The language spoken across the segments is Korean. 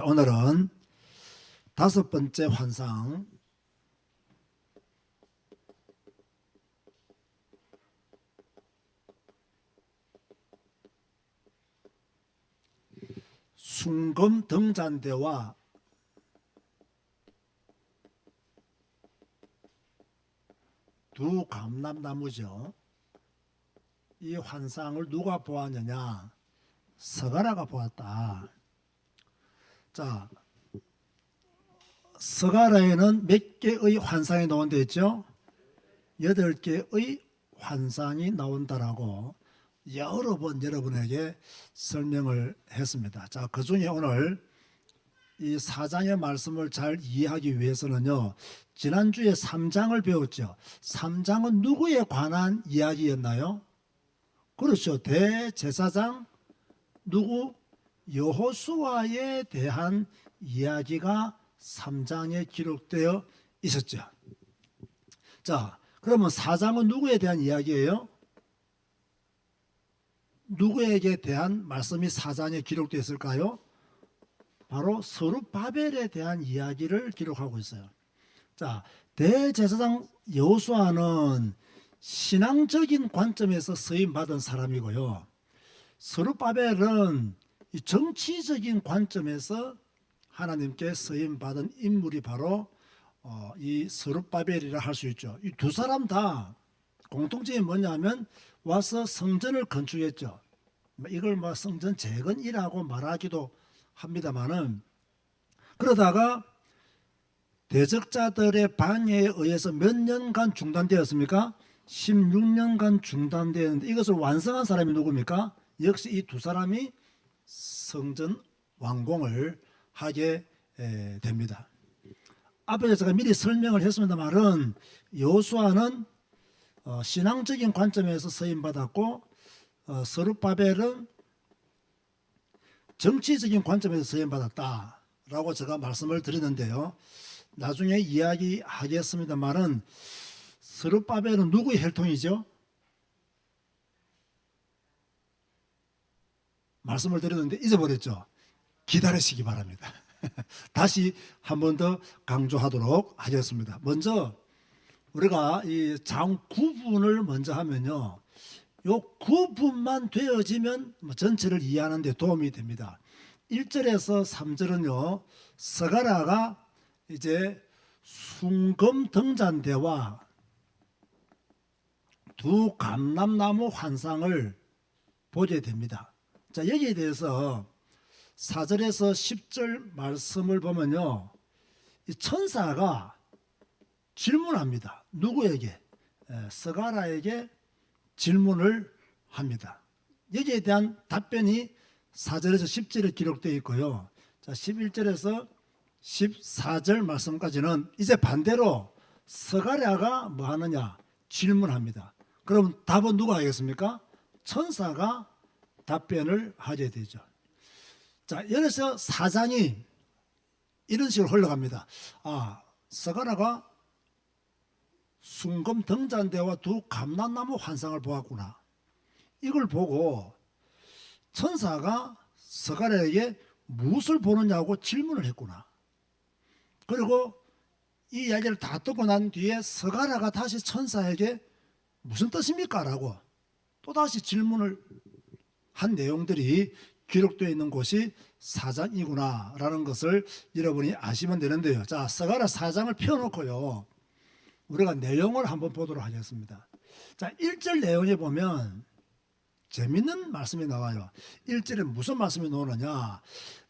오늘은 다섯 번째 환상, 순금 등잔대와 두 감람나무죠. 이 환상을 누가 보았느냐? 서가라가 보았다. 자, 서가라에는 몇 개의 환상이 나온다 했죠? 8개의 환상이 나온다라고 여러 번 여러분에게 설명을 했습니다. 자, 그 중에 오늘 이 4장의 말씀을 잘 이해하기 위해서는요, 지난주에 3장을 배웠죠. 3장은 누구에 관한 이야기였나요? 그렇죠. 대제사장 누구? 여호수아에 대한 이야기가 3장에 기록되어 있었죠. 자, 그러면 4장은 누구에 대한 이야기예요? 누구에게 대한 말씀이 4장에 기록되어 있을까요? 바로 스룹바벨에 대한 이야기를 기록하고 있어요. 자, 대제사장 여호수아는 신앙적인 관점에서 쓰임 받은 사람이고요. 스룹바벨은 이 정치적인 관점에서 하나님께 쓰임 받은 인물이 바로 이 스룹바벨이라 할 수 있죠. 이 두 사람 다 공통점이 뭐냐면 와서 성전을 건축했죠. 이걸 뭐 성전 재건이라고 말하기도 합니다만은, 그러다가 대적자들의 방해에 의해서 몇 년간 중단되었습니까? 16년간 중단되었는데, 이것을 완성한 사람이 누굽니까? 역시 이 두 사람이 성전 완공을 하게 됩니다. 앞에서 제가 미리 설명을 했습니다만은, 여호수아는 신앙적인 관점에서 쓰임받았고, 스룹바벨은 정치적인 관점에서 쓰임받았다라고 제가 말씀을 드렸는데요. 나중에 이야기하겠습니다만은, 스룹바벨은 누구의 혈통이죠? 말씀을 드렸는데 잊어버렸죠? 기다리시기 바랍니다. 다시 한 번 더 강조하도록 하겠습니다. 먼저 우리가 이 장 구분을 먼저 하면요, 요 구분만 되어지면 전체를 이해하는 데 도움이 됩니다. 1절에서 3절은요, 서가라가 이제 순금 등잔대와 두 감람나무 환상을 보게 됩니다. 자, 여기에 대해서 4절에서 10절 말씀을 보면요, 이 천사가 질문합니다. 누구에게? 서가라에게 질문을 합니다. 여기에 대한 답변이 4절에서 10절에 기록되어 있고요. 자, 11절에서 14절 말씀까지는 이제 반대로 서가랴가 뭐 하느냐? 질문합니다. 그럼 답은 누가 하겠습니까? 천사가 답변을 하게 되죠. 자, 여기서 4장이 이런 식으로 흘러갑니다. 아, 서가랴가 순금 등잔대와 두 감람나무 환상을 보았구나. 이걸 보고 천사가 서가랴에게 무엇을 보느냐고 질문을 했구나. 그리고 이 이야기를 다 듣고 난 뒤에 서가랴가 다시 천사에게 무슨 뜻입니까? 라고 또다시 질문을 한 내용들이 기록되어 있는 곳이 4장이구나 라는 것을 여러분이 아시면 되는데요. 자, 서가랴 4장을 펴놓고요, 우리가 내용을 한번 보도록 하겠습니다. 자, 1절 내용에 보면 재밌는 말씀이 나와요. 1절에 무슨 말씀이 나오느냐?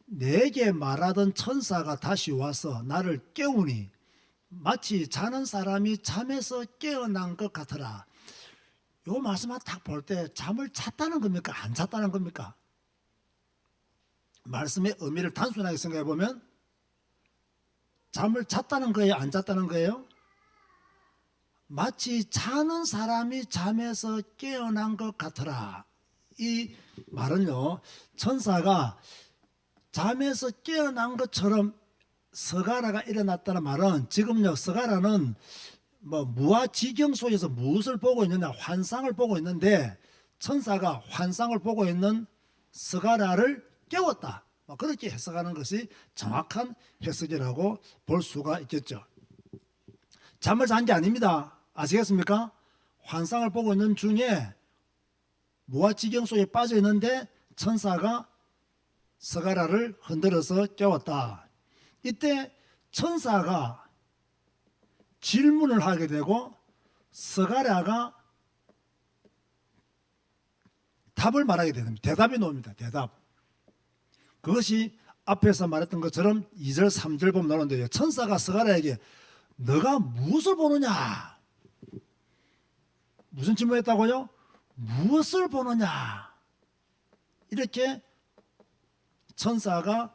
내게 말하던 천사가 다시 와서 나를 깨우니 마치 자는 사람이 잠에서 깨어난 것 같더라. 이 말씀을 딱 볼 때 잠을 잤다는 겁니까? 안 잤다는 겁니까? 말씀의 의미를 단순하게 생각해 보면 잠을 잤다는 거예요? 안 잤다는 거예요? 마치 자는 사람이 잠에서 깨어난 것 같더라. 이 말은요, 천사가 잠에서 깨어난 것처럼 서가랴가 일어났다는 말은, 지금요 서가랴는 뭐 무아지경 속에서 무엇을 보고 있느냐? 환상을 보고 있는데, 천사가 환상을 보고 있는 서가랴를 깨웠다. 그렇게 해석하는 것이 정확한 해석이라고 볼 수가 있겠죠. 잠을 잔 게 아닙니다. 아시겠습니까? 환상을 보고 있는 중에 무아지경 속에 빠져 있는데 천사가 스가랴를 흔들어서 깨웠다. 이때 천사가 질문을 하게 되고 스가랴가 답을 말하게 됩니다. 대답이 나옵니다. 대답. 그것이 앞에서 말했던 것처럼 2절 3절 보면 나오는데요. 천사가 스가랴에게 너가 무엇을 보느냐? 무슨 질문했다고요? 무엇을 보느냐? 이렇게 천사가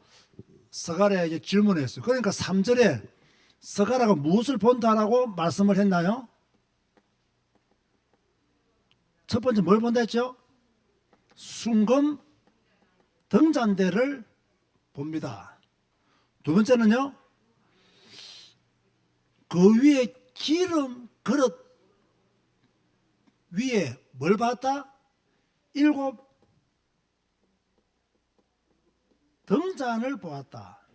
스가랴에게 질문했어요. 그러니까 3절에 스가랴가 무엇을 본다라고 말씀을 했나요? 첫 번째 뭘 본다 했죠? 순금 등잔대를 봅니다. 두 번째는요, 그 위에 기름 그릇 위에 뭘 봤다? 7 등잔을 보았다.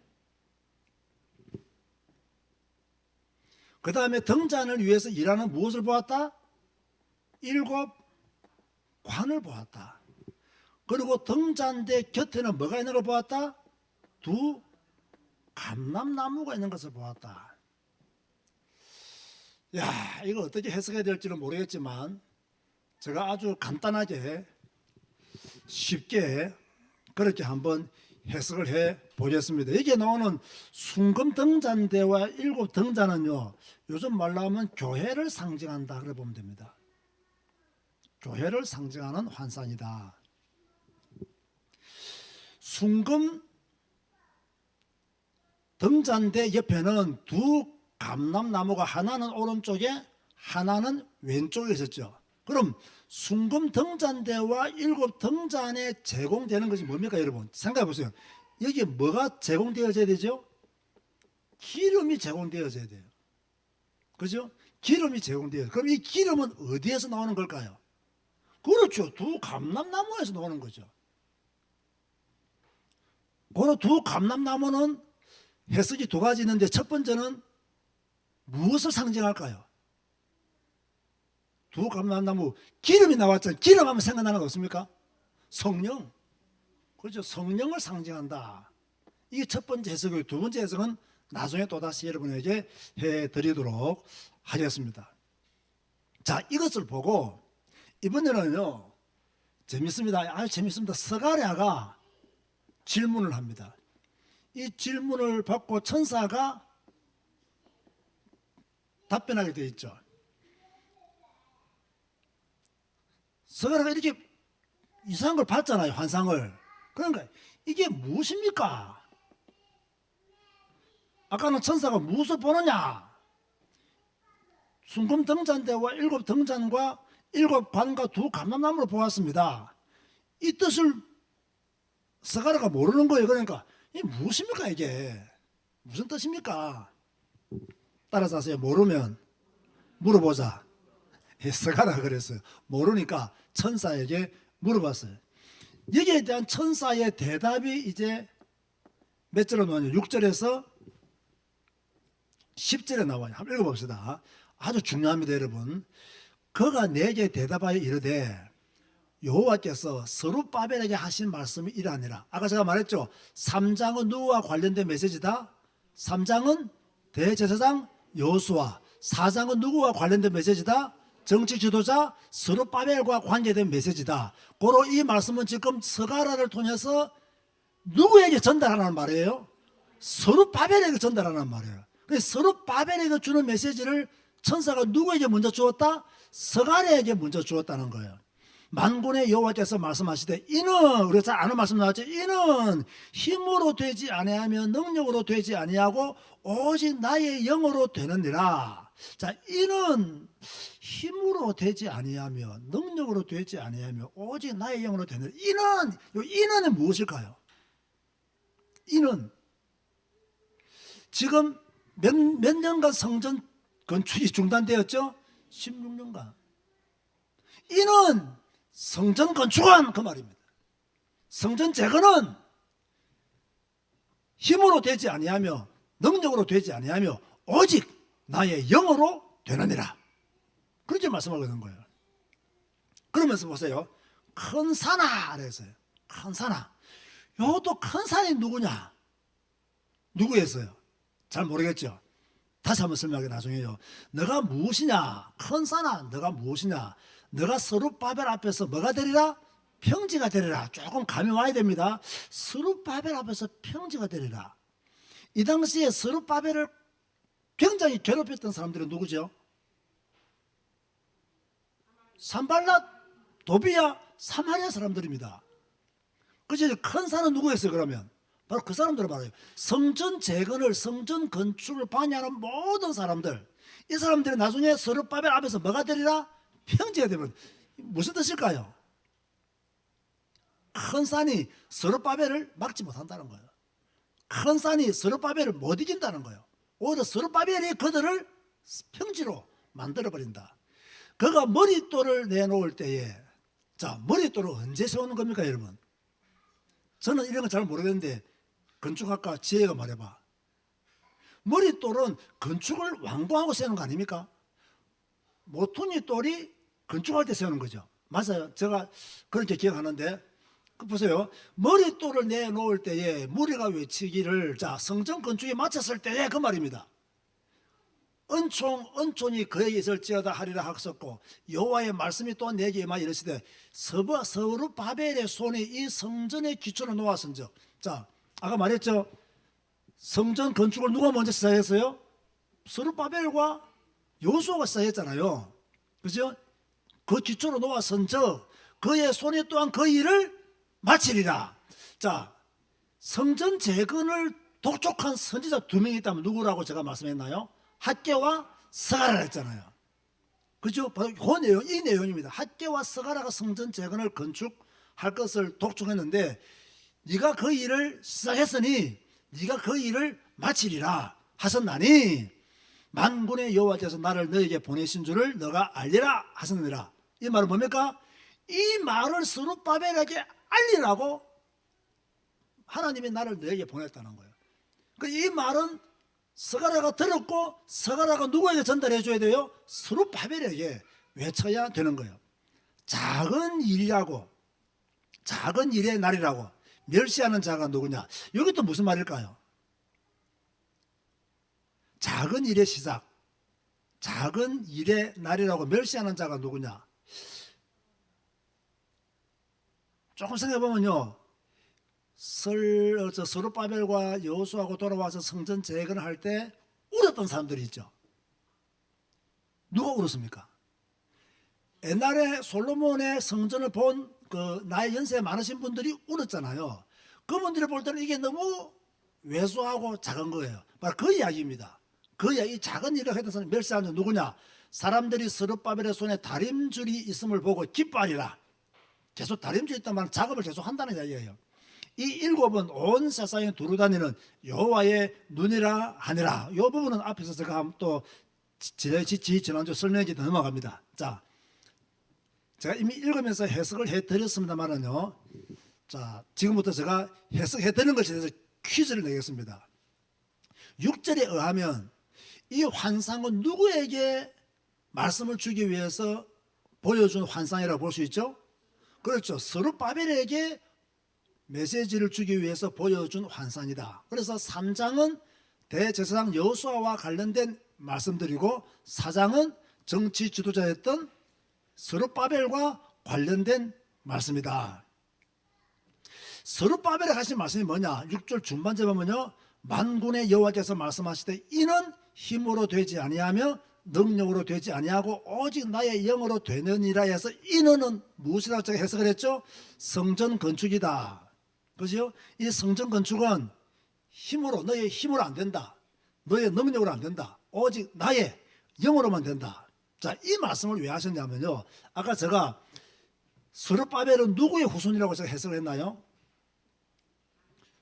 그 다음에 등잔을 위해서 일하는 무엇을 보았다? 7 관을 보았다. 그리고 등잔대 곁에는 뭐가 있는 걸 보았다? 2 감람나무가 있는 것을 보았다. 야, 이거 어떻게 해석해야 될지는 모르겠지만 제가 아주 간단하게 쉽게 그렇게 한번 해석을 해 보겠습니다. 여기에 나오는 순금 등잔대와 7 등잔은요, 요즘 말로 하면 교회를 상징한다 그래 보면 됩니다. 교회를 상징하는 환상이다. 순금 등잔대 옆에는 2 감람나무가 하나는 오른쪽에 하나는 왼쪽에 있었죠. 그럼 순금 등잔대와 7 등잔에 제공되는 것이 뭡니까 여러분? 생각해 보세요. 여기 뭐가 제공되어져야 되죠? 기름이 제공되어져야 돼요. 그죠? 기름이 제공되어요. 그럼 이 기름은 어디에서 나오는 걸까요? 그렇죠. 2 감람나무에서 나오는 거죠. 그 2 감람나무는 해석이 2가지 있는데 첫 번째는 무엇을 상징할까요? 2 감람나무 기름이 나왔잖아요. 기름 하면 생각나는 거 없습니까? 성령. 그렇죠. 성령을 상징한다. 이게 첫 번째 해석이고, 두 번째 해석은 나중에 또다시 여러분에게 해드리도록 하겠습니다. 자, 이것을 보고 이번에는요, 재밌습니다. 아주 재밌습니다. 스가랴가 질문을 합니다. 이 질문을 받고 천사가 답변하게 되어 있죠. 스가랴가 이렇게 이상한 걸 봤잖아요. 환상을. 그러니까 이게 무엇입니까? 아까는 천사가 무엇을 보느냐? 순금 등잔대와 7 등잔과 7 관과 2 감람나무를 보았습니다. 이 뜻을 스가랴가 모르는 거예요. 그러니까 이게 무엇입니까? 이게 무슨 뜻입니까? 따라서 하세요. 모르면 물어보자. 스가랴가 그랬어요. 모르니까 천사에게 물어봤어요. 여기에 대한 천사의 대답이 이제 몇 절에 나오냐? 6절에서 10절에 나와요. 한번 읽어봅시다. 아주 중요합니다, 여러분. 그가 내게 대답하여 이르되 여호와께서 스룹바벨에게 하신 말씀이 이러하니라. 아까 제가 말했죠. 3장은 누구와 관련된 메시지다? 3장은 대제사장 여호수아, 4장은 누구와 관련된 메시지다? 정치 지도자 스룹바벨과 관계된 메시지다. 고로 이 말씀은 지금 스가랴를 통해서 누구에게 전달하라는 말이에요? 스룹바벨에게 전달하라는 말이에요. 스룹바벨에게 주는 메시지를 천사가 누구에게 먼저 주었다? 스가랴에게 먼저 주었다는 거예요. 만군의 여호와께서 말씀하시되 이는, 우리가 잘 아는 말씀 나왔죠. 이는 힘으로 되지 아니하며 능력으로 되지 아니하고 오직 나의 영으로 되느니라. 자, 이는 힘으로 되지 아니하며 능력으로 되지 아니하며 오직 나의 영으로 되느니라. 이는 무엇일까요? 이는 지금 몇 년간 성전 건축이 중단되었죠? 16년간. 이는 성전 건축은 그 말입니다. 성전 재건은 힘으로 되지 아니하며 능력으로 되지 아니하며 오직 나의 영으로 되느니라. 그렇게 말씀하고 있는 거예요. 그러면서 보세요. 큰 산아 그랬어요. 큰 산아. 요것도 큰 산이 누구냐? 누구였어요? 잘 모르겠죠. 다시 한번 설명하게 나중에요. 너가 무엇이냐? 큰 산아 너가 무엇이냐? 너가 스룹바벨 앞에서 뭐가 되리라? 평지가 되리라. 조금 감이 와야 됩니다. 스룹바벨 앞에서 평지가 되리라. 이 당시에 스룹바벨을 굉장히 괴롭혔던 사람들은 누구죠? 산발랏, 도비야, 사마리아 사람들입니다. 그죠? 큰 산은 누구였어요 그러면? 바로 그 사람들을 말해요. 성전 재건을, 성전 건축을 방해하는 모든 사람들. 이 사람들이 나중에 스룹바벨 앞에서 뭐가 되리라? 평지가 되면 무슨 뜻일까요? 큰 산이 스룹바벨을 막지 못한다는 거예요. 큰 산이 스룹바벨을 못 이긴다는 거예요. 오히려 스룹바벨이 그들을 평지로 만들어버린다. 그가 머릿돌을 내놓을 때에, 자, 머릿돌을 언제 세우는 겁니까 여러분? 저는 이런 거 잘 모르겠는데 건축학과 지혜가 말해봐. 머릿돌은 건축을 완공하고 세우는 거 아닙니까? 모퉁이 돌이 건축할 때 세우는 거죠. 맞아요. 제가 그렇게 기억하는데, 보세요. 머릿돌을 내놓을 때에 무리가 외치기를, 자, 성전 건축에 마쳤을 때에 그 말입니다. 은총이 그에게 있을지어다 하리라 하셨고, 여호와의 말씀이 또 내게 임하여 이르시되 스룹바벨의 손이 이 성전의 기초를 놓았은즉. 자, 아까 말했죠. 성전 건축을 누가 먼저 시작했어요? 스룹바벨과 여호수아가 시작했잖아요. 그죠? 그 기초로 놓았은즉 그의 손이 또한 그 일을 마치리라. 자, 성전 재건을 독촉한 선지자 두 명이 있다면 누구라고 제가 말씀했나요? 핫게와 스가랴 했잖아요. 그죠? 바로 그 내용, 이 내용입니다. 핫게와 스가랴가 성전 재건을 건축할 것을 독촉했는데, 네가 그 일을 시작했으니 네가 그 일을 마치리라 하셨나니 만군의 여호와께서 나를 너에게 보내신 줄을 너가 알리라 하셨느니라. 이 말은 뭡니까? 이 말을 스룹바벨에게 알리라고 하나님이 나를 너에게 보냈다는 거예요. 이 말은 스가랴가 들었고, 스가랴가 누구에게 전달해 줘야 돼요? 스룹바벨에게 외쳐야 되는 거예요. 작은 일이라고, 작은 일의 날이라고 멸시하는 자가 누구냐? 여기 또 무슨 말일까요? 작은 일의 시작, 작은 일의 날이라고 멸시하는 자가 누구냐? 조금 생각해보면요, 스룹바벨과 여호수아가 돌아와서 성전 재건을 할 때 울었던 사람들이 있죠. 누가 울었습니까? 옛날에 솔로몬의 성전을 본 그 나이 연세 많으신 분들이 울었잖아요. 그분들이 볼 때는 이게 너무 왜소하고 작은 거예요. 바로 그 이야기입니다. 그 이야기, 작은 일을 했던 사람이 멸시하는 자는 누구냐? 사람들이 스룹바벨의 손에 다림줄이 있음을 보고 기뻐하리라. 계속 다림줄이 있단 말은 작업을 계속 한다는 이야기예요. 이 일곱은 온 세상에 두루다니는 여호와의 눈이라 하니라. 이 부분은 앞에서 제가 또 지난주 설명해 넘어갑니다. 자, 제가 이미 읽으면서 해석을 해드렸습니다만은요, 자, 지금부터 제가 해석해 드리는 것에 대해서 퀴즈를 내겠습니다. 6절에 의하면 이 환상은 누구에게 말씀을 주기 위해서 보여준 환상이라고 볼 수 있죠? 그렇죠. 스룹바벨에게 메시지를 주기 위해서 보여준 환상이다. 그래서 3장은 대제사장 여호수아와 관련된 말씀드리고, 4장은 정치 지도자였던 스룹바벨과 관련된 말씀이다. 스룹바벨에 하신 말씀이 뭐냐? 6절 중반째 보면요, 만군의 여호와께서 말씀하시되 이는 힘으로 되지 아니하며 능력으로 되지 아니하고 오직 나의 영으로 되느니라 해서, 이는은 무엇이라고 제가 해석을 했죠? 성전 건축이다. 그죠? 이 성전 건축은 힘으로, 너의 힘으로 안 된다. 너의 능력으로 안 된다. 오직 나의 영으로만 된다. 자, 이 말씀을 왜 하셨냐면요, 아까 제가 스룹바벨은 누구의 후손이라고 제가 해석을 했나요?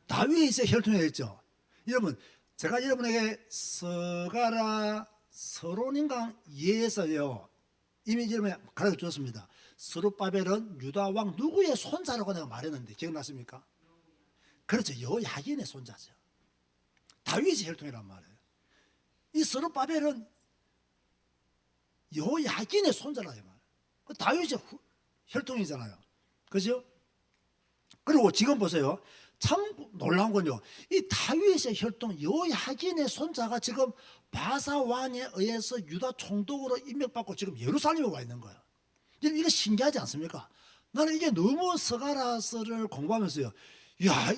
다윗의 혈통에 있죠. 여러분, 제가 여러분에게 스가랴 서론인강 2에서요 이미 여러분에 가르쳐 주었습니다. 스룹바벨은 유다 왕 누구의 손자라고 내가 말했는데 기억나십니까? 그렇죠. 여호야긴의 손자죠. 다윗의 혈통이란 말이에요. 이 스룹바벨은 여호야긴의 손자라 이 말이에요. 그 다윗의 혈통이잖아요. 그죠? 그리고 지금 보세요. 참 놀라운 건요. 이 다윗의 혈통 여호야긴의 손자가 지금 바사 왕에 의해서 유다 총독으로 임명받고 지금 예루살렘에 와 있는 거예요. 이거 신기하지 않습니까? 나는 이게 너무 스가랴서를 공부하면서요. 야,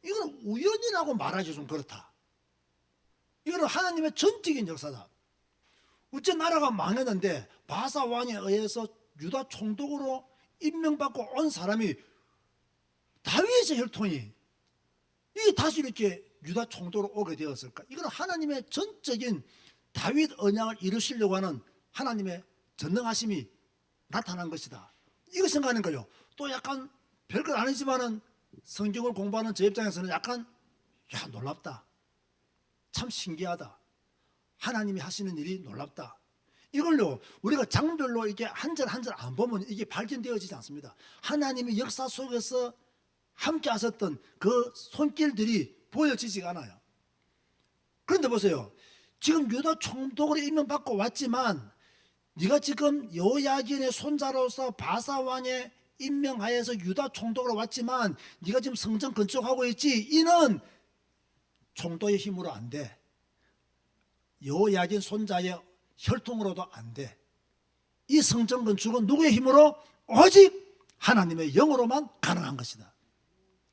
이건 우연이라고 말하기 좀 그렇다. 이거는 하나님의 전적인 역사다. 어째 나라가 망했는데 바사 왕에 의해서 유다 총독으로 임명받고 온 사람이 다윗의 혈통이 이게 다시 이렇게 유다 총독으로 오게 되었을까? 이건 하나님의 전적인 다윗 언약을 이루시려고 하는 하나님의 전능하심이 나타난 것이다. 이거 생각하는 거예요. 또 약간 별것 아니지만은 성경을 공부하는 제 입장에서는 약간 놀랍다. 참 신기하다. 하나님이 하시는 일이 놀랍다. 이걸요 우리가 장별로 이게 한 절 한 절 안 보면 이게 발견되어지지 않습니다. 하나님의 역사 속에서 함께 하셨던 그 손길들이 보여지지가 않아요. 그런데 보세요. 지금 유다 총독으로 임명받고 왔지만 네가 지금 여호야긴의 손자로서 바사 왕에 임명하여서 유다 총독으로 왔지만 네가 지금 성전 건축하고 있지. 이는 총독의 힘으로 안 돼. 여호야긴 손자의 혈통으로도 안 돼. 이 성전 건축은 누구의 힘으로? 오직 하나님의 영으로만 가능한 것이다.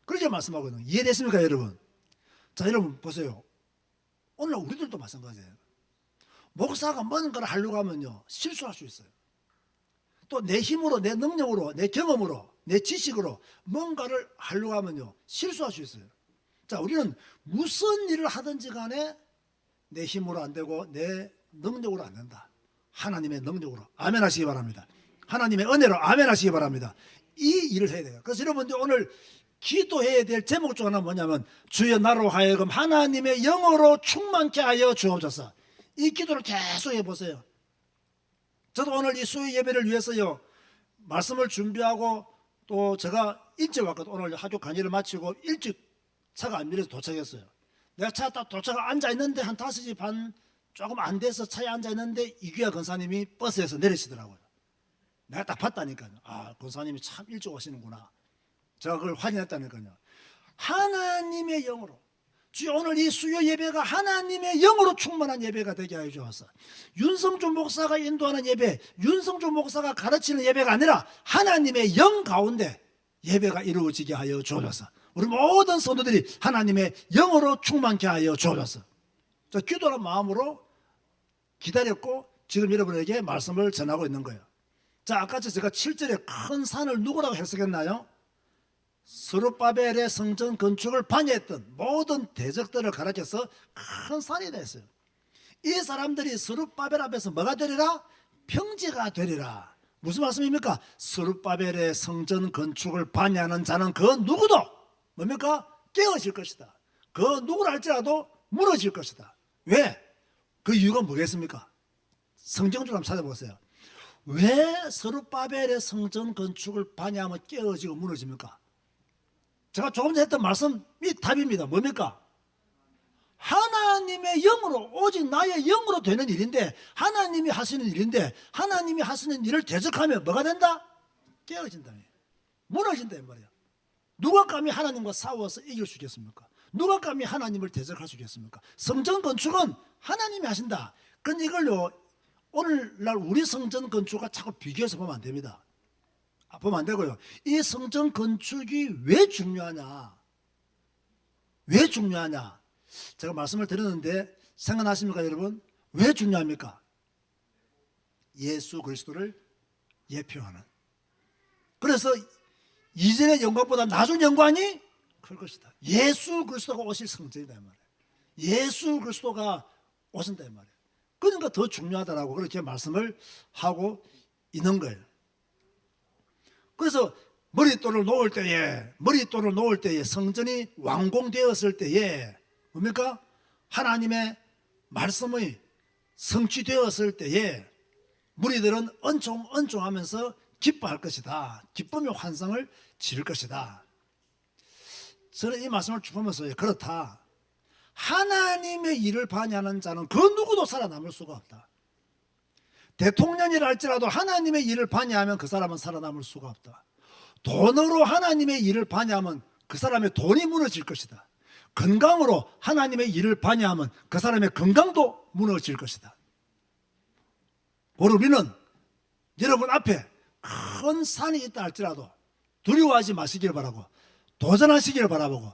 그렇게 말씀하거든요. 이해됐습니까 여러분? 자 여러분 보세요. 오늘 우리들도 마찬가지예요. 목사가 뭔가를 하려고 하면요 실수할 수 있어요. 또 내 힘으로 내 능력으로 내 경험으로 내 지식으로 뭔가를 하려고 하면요 실수할 수 있어요. 자 우리는 무슨 일을 하든지 간에 내 힘으로 안 되고 내 능력으로 안 된다. 하나님의 능력으로 아멘 하시기 바랍니다. 하나님의 은혜로 아멘 하시기 바랍니다. 이 일을 해야 돼요. 그래서 여러분들 오늘 기도해야 될 제목 중 하나는 뭐냐면 주여 나로 하여금 하나님의 영으로 충만케 하여 주옵소서. 이 기도를 계속 해보세요. 저도 오늘 이 수요 예배를 위해서요 말씀을 준비하고 또 제가 일찍 왔거든요. 오늘 학교 강의를 마치고 일찍 차가 안 밀려서 도착했어요. 내가 차 딱 도착 앉아있는데 한 5시 반 조금 안 돼서 차에 앉아있는데 이규야 권사님이 버스에서 내리시더라고요. 내가 딱 봤다니까요. 아 권사님이 참 일찍 오시는구나. 제가 그걸 확인했다니까요. 하나님의 영으로 주여 오늘 이 수요 예배가 하나님의 영으로 충만한 예배가 되게 하여 주옵소서. 윤성주 목사가 인도하는 예배, 윤성주 목사가 가르치는 예배가 아니라 하나님의 영 가운데 예배가 이루어지게 하여 주옵소서. 우리 모든 성도들이 하나님의 영으로 충만케 하여 주옵소서. 저 기도란 마음으로 기다렸고 지금 여러분에게 말씀을 전하고 있는 거예요. 자 아까 제가 7절에 큰 산을 누구라고 해석했나요? 스룹바벨의 성전 건축을 방해했던 모든 대적들을 가르쳐서 큰 산이 됐어요. 이 사람들이 스룹바벨 앞에서 뭐가 되리라? 평지가 되리라. 무슨 말씀입니까? 스룹바벨의 성전 건축을 방해하는 자는 그 누구도 뭡니까? 깨어질 것이다. 그 누구라 할지라도 무너질 것이다. 왜? 그 이유가 뭐겠습니까? 성경을 한번 찾아보세요. 왜 스룹바벨의 성전 건축을 방해하면 깨어지고 무너집니까? 제가 조금 전에 했던 말씀이 답입니다. 뭡니까? 하나님의 영으로 오직 나의 영으로 되는 일인데 하나님이 하시는 일인데 하나님이 하시는 일을 대적하면 뭐가 된다? 깨어진다. 무너진다 이 말이야. 누가 감히 하나님과 싸워서 이길 수 있겠습니까? 누가 감히 하나님을 대적할 수 있겠습니까? 성전 건축은 하나님이 하신다. 그런데 이걸요 오늘날 우리 성전 건축과 자꾸 비교해서 보면 안 됩니다. 보면 안 되고요. 이 성전 건축이 왜 중요하냐? 왜 중요하냐? 제가 말씀을 드렸는데 생각나십니까 여러분? 왜 중요합니까? 예수 그리스도를 예표하는. 그래서 이전의 영광보다 나중 영광이 클 것이다. 예수 그리스도가 오실 성전이다 이 말이에요. 예수 그리스도가 오신다 이 말이에요. 그러니까 더 중요하다라고 그렇게 말씀을 하고 있는 거예요. 그래서 머릿돌을 놓을 때에 성전이 완공되었을 때에 뭡니까? 하나님의 말씀이 성취되었을 때에 무리들은恩총하면서 기뻐할 것이다. 기쁨의 환상을 지를 것이다. 저는 이 말씀을 쭉 보면서 그렇다. 하나님의 일을 반의하는 자는 그 누구도 살아남을 수가 없다. 대통령이라 할지라도 하나님의 일을 반의하면 그 사람은 살아남을 수가 없다. 돈으로 하나님의 일을 반의하면 그 사람의 돈이 무너질 것이다. 건강으로 하나님의 일을 반의하면 그 사람의 건강도 무너질 것이다. 우리는 여러분 앞에 큰 산이 있다 할지라도 두려워하지 마시기를 바라고, 도전하시기를 바라보고,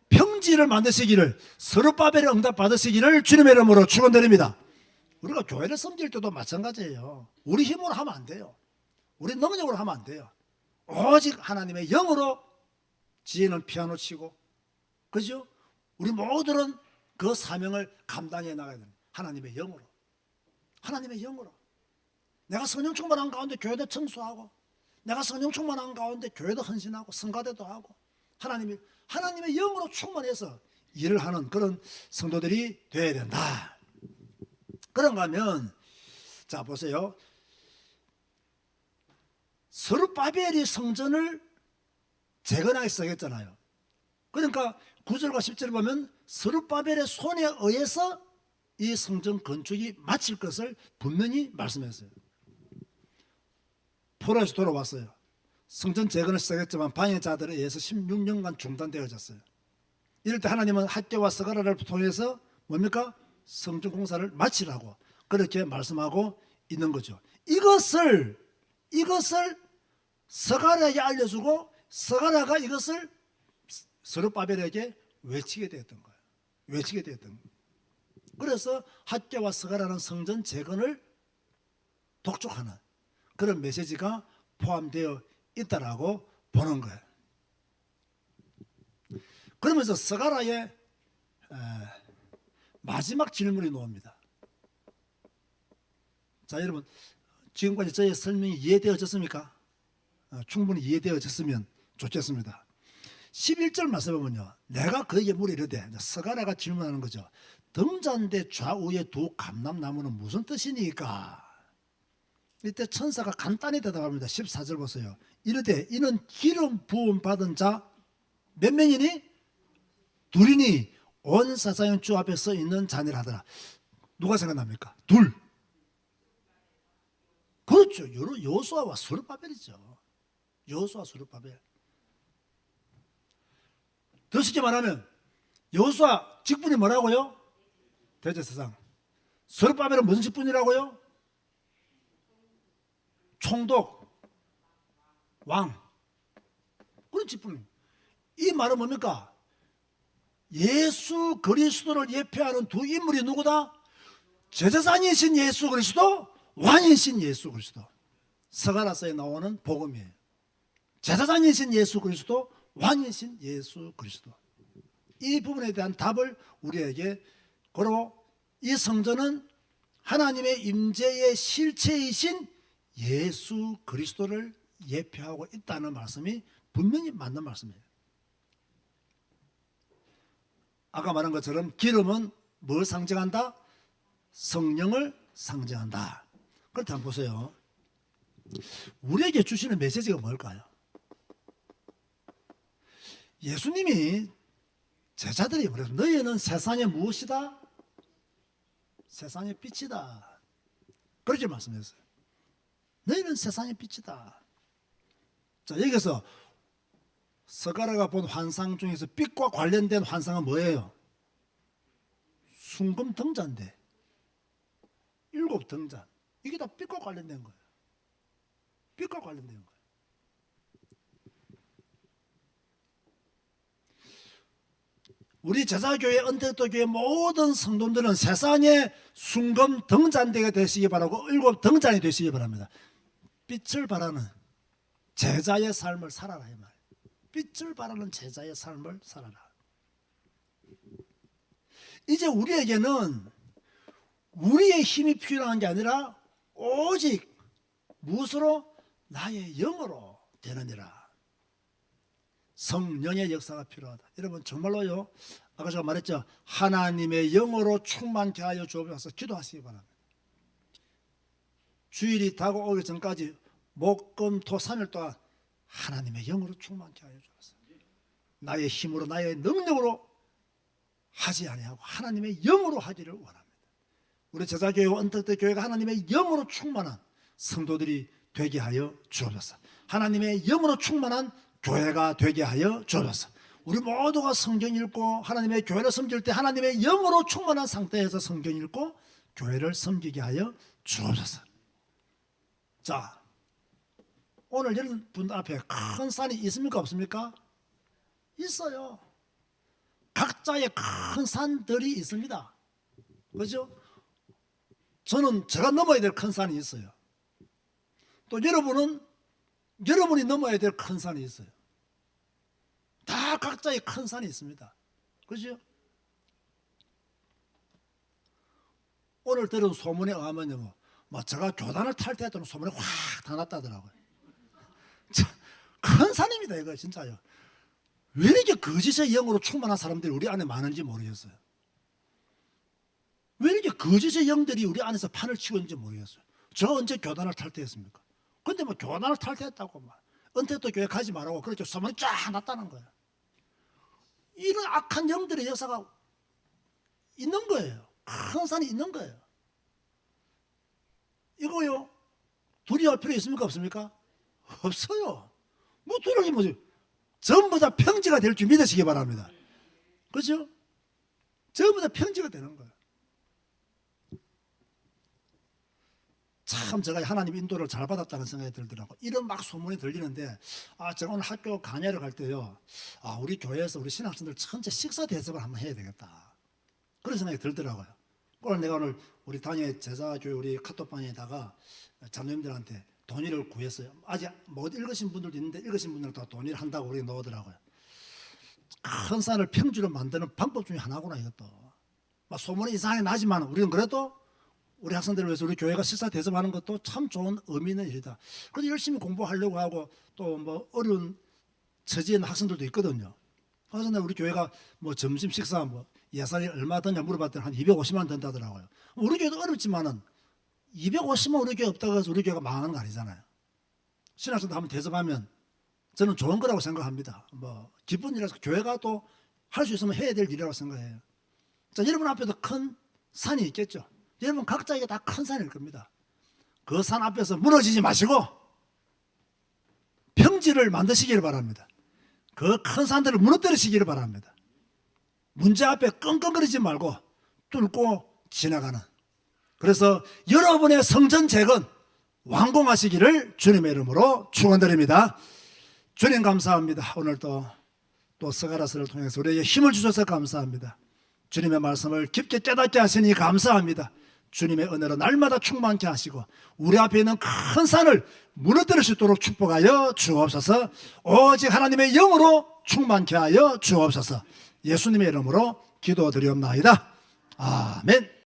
평지를 만드시기를, 서룹바벨의 응답 받으시기를 주님의 이름으로 축원드립니다. 우리가 교회를 섬길 때도 마찬가지예요. 우리 힘으로 하면 안 돼요. 우리 능력으로 하면 안 돼요. 오직 하나님의 영으로, 지혜는 피아노 치고, 그죠? 우리 모두는 그 사명을 감당해 나가야 됩니다. 하나님의 영으로. 하나님의 영으로. 내가 성령 충만한 가운데 교회도 청소하고, 내가 성령 충만한 가운데 교회도 헌신하고, 성가대도 하고, 하나님의 영으로 충만해서 일을 하는 그런 성도들이 되어야 된다. 그런가 하면, 자, 보세요. 스룹바벨이 성전을 재건하기 시작했잖아요. 그러니까 9절과 10절을 보면 스룹바벨의 손에 의해서 이 성전 건축이 마칠 것을 분명히 말씀했어요. 포로에서 돌아왔어요. 성전 재건을 시작했지만 방해자들에 의해서 16년간 중단되어졌어요. 이럴 때 하나님은 학개와 스가랴를 통해서 뭡니까? 성전 공사를 마치라고 그렇게 말씀하고 있는 거죠. 이것을 스가랴에게 알려주고 스가랴가 이것을 스룹바벨에게 외치게 되었던 거예요. 외치게 되었던 거예요. 그래서 학개와 스가랴는 성전 재건을 독촉하는 그런 메시지가 포함되어 있다라고 보는 거예요. 그러면서 스가랴의 마지막 질문이 나옵니다. 자, 여러분 지금까지 저의 설명이 이해되어졌습니까? 충분히 이해되어졌으면 좋겠습니다. 11절 말씀해 보면요, 내가 그에게 물어 이르되, 스가랴가 질문하는 거죠. 등잔대 좌우에 두 감람나무는 무슨 뜻이니까? 이때 천사가 간단히 대답합니다. 14절 보세요. 이르되 이는 기름 부음 받은 자 몇 명이니? 둘이니 온 세상의 주 앞에 서 있는 자니라 하더라. 누가 생각납니까? 둘. 그렇죠. 여호수아와 스룹바벨이죠. 여호수아 스룹바벨. 더 쉽게 말하면 여호수아 직분이 뭐라고요? 대제사장. 스룹바벨은 무슨 직분이라고요? 총독, 왕. 그런 직분. 이 말은 뭡니까? 예수 그리스도를 예표하는 두 인물이 누구다? 제사장이신 예수 그리스도, 왕이신 예수 그리스도. 스가랴서에 나오는 복음이에요. 제사장이신 예수 그리스도, 왕이신 예수 그리스도. 이 부분에 대한 답을 우리에게, 그리고 이 성전은 하나님의 임재의 실체이신 예수 그리스도를 예표하고 있다는 말씀이 분명히 맞는 말씀이에요. 아까 말한 것처럼 기름은 뭘 상징한다? 성령을 상징한다. 그렇다면 보세요. 우리에게 주시는 메시지가 뭘까요? 예수님이 제자들이 그래서 너희는 세상의 무엇이다? 세상의 빛이다. 그렇게 말씀했어요. 너희는 세상의 빛이다. 자, 여기서 스가랴가 본 환상 중에서 빛과 관련된 환상은 뭐예요? 순금 등잔대, 7 등잔. 이게 다 빛과 관련된 거예요. 빛과 관련된 거예요. 우리 제자교회, 언택도교회 모든 성도들은 세상의 순금 등잔대가 되시기 바라고 7 등잔이 되시기 바랍니다. 빛을 바라는 제자의 삶을 살아라 이 말. 빛을 바라는 제자의 삶을 살아라. 이제 우리에게는 우리의 힘이 필요한 게 아니라 오직 무엇으로? 나의 영으로 되느니라. 성령의 역사가 필요하다. 여러분 정말로요, 아까 제가 말했죠, 하나님의 영으로 충만케 하여 주옵소서 기도하시기 바랍니다. 주일이 다가오기 전까지 목, 금, 토 3일 동안 하나님의 영으로 충만케 하여 주옵소서. 나의 힘으로, 나의 능력으로 하지 아니하고 하나님의 영으로 하기를 원합니다. 우리 제자교회와 언택트 교회가 하나님의 영으로 충만한 성도들이 되게 하여 주옵소서. 하나님의 영으로 충만한 교회가 되게 하여 주옵소서. 우리 모두가 성경 읽고 하나님의 교회를 섬길 때 하나님의 영으로 충만한 상태에서 성경 읽고 교회를 섬기게 하여 주옵소서. 자, 오늘 여러분 앞에 큰 산이 있습니까 없습니까? 있어요. 각자의 큰 산들이 있습니다. 그렇죠? 저는 제가 넘어야 될 큰 산이 있어요. 또 여러분은 여러분이 넘어야 될 큰 산이 있어요. 다 각자의 큰 산이 있습니다. 그렇죠? 오늘 들은 소문에 의하면요, 뭐 제가 교단을 탈 때 했던 소문이 확 다 났다더라고요. 큰 산입니다, 이거 진짜요. 왜 이렇게 거짓의 영으로 충만한 사람들이 우리 안에 많은지 모르겠어요. 왜 이렇게 거짓의 영들이 우리 안에서 판을 치고 있는지 모르겠어요. 저 언제 교단을 탈퇴했습니까? 근데 뭐 교단을 탈퇴했다고 막 언택트 교회 가지 말라고 그렇게 소문이 쫙 났다는 거예요. 이런 악한 영들의 역사가 있는 거예요. 큰 산이 있는 거예요. 이거요, 두려워할 필요 있습니까 없습니까? 없어요. 뭐 두려움이 뭐지? 전부 다 평지가 될 줄 믿으시기 바랍니다. 그렇죠? 전부 다 평지가 되는 거예요. 참 제가 하나님 인도를 잘 받았다는 생각이 들더라고요. 이런 막 소문이 들리는데, 제가 오늘 학교 강의를 갈 때요, 우리 교회에서 우리 신학생들 전체 식사 대접을 한번 해야 되겠다, 그런 생각이 들더라고요. 오늘 내가 오늘 우리 당의 제자교회 우리 카톡방에다가 자녀님들한테 돈의를 구했어요. 아직 못 읽으신 분들도 있는데 읽으신 분들은 다 돈의를 한다고 우리 넣으더라고요. 큰 산을 평지로 만드는 방법 중에 하나구나 이것도. 막 소문이 이상하게 나지만 우리는 그래도 우리 학생들을 위해서 우리 교회가 식사 대접하는 것도 참 좋은 의미 있는 일이다. 그런데 열심히 공부하려고 하고 또 뭐 어려운 처지에 있는 학생들도 있거든요. 그래서 우리 교회가 뭐 점심 식사 뭐 예산이 얼마 드냐 물어봤더니 한 250만 원 든다더라고요. 우리 교회도 어렵지만은 250만 우리 교회 없다고 해서 우리 교회가 망하는 거 아니잖아요. 신학생도 한번 대접하면 저는 좋은 거라고 생각합니다. 뭐 기쁜 일이라서 교회가 또 할 수 있으면 해야 될 일이라고 생각해요. 자, 여러분 앞에도 큰 산이 있겠죠. 여러분 각자에게 다 큰 산일 겁니다. 그 산 앞에서 무너지지 마시고 평지를 만드시기를 바랍니다. 그 큰 산들을 무너뜨리시기를 바랍니다. 문제 앞에 끙끙거리지 말고 뚫고 지나가는, 그래서 여러분의 성전 재건 완공하시기를 주님의 이름으로 축원드립니다. 주님 감사합니다. 오늘 또 스가랴서를 통해서 우리에게 힘을 주셔서 감사합니다. 주님의 말씀을 깊게 깨닫게 하시니 감사합니다. 주님의 은혜로 날마다 충만케 하시고 우리 앞에 있는 큰 산을 무너뜨릴 수 있도록 축복하여 주옵소서. 오직 하나님의 영으로 충만케 하여 주옵소서. 예수님의 이름으로 기도드리옵나이다. 아멘.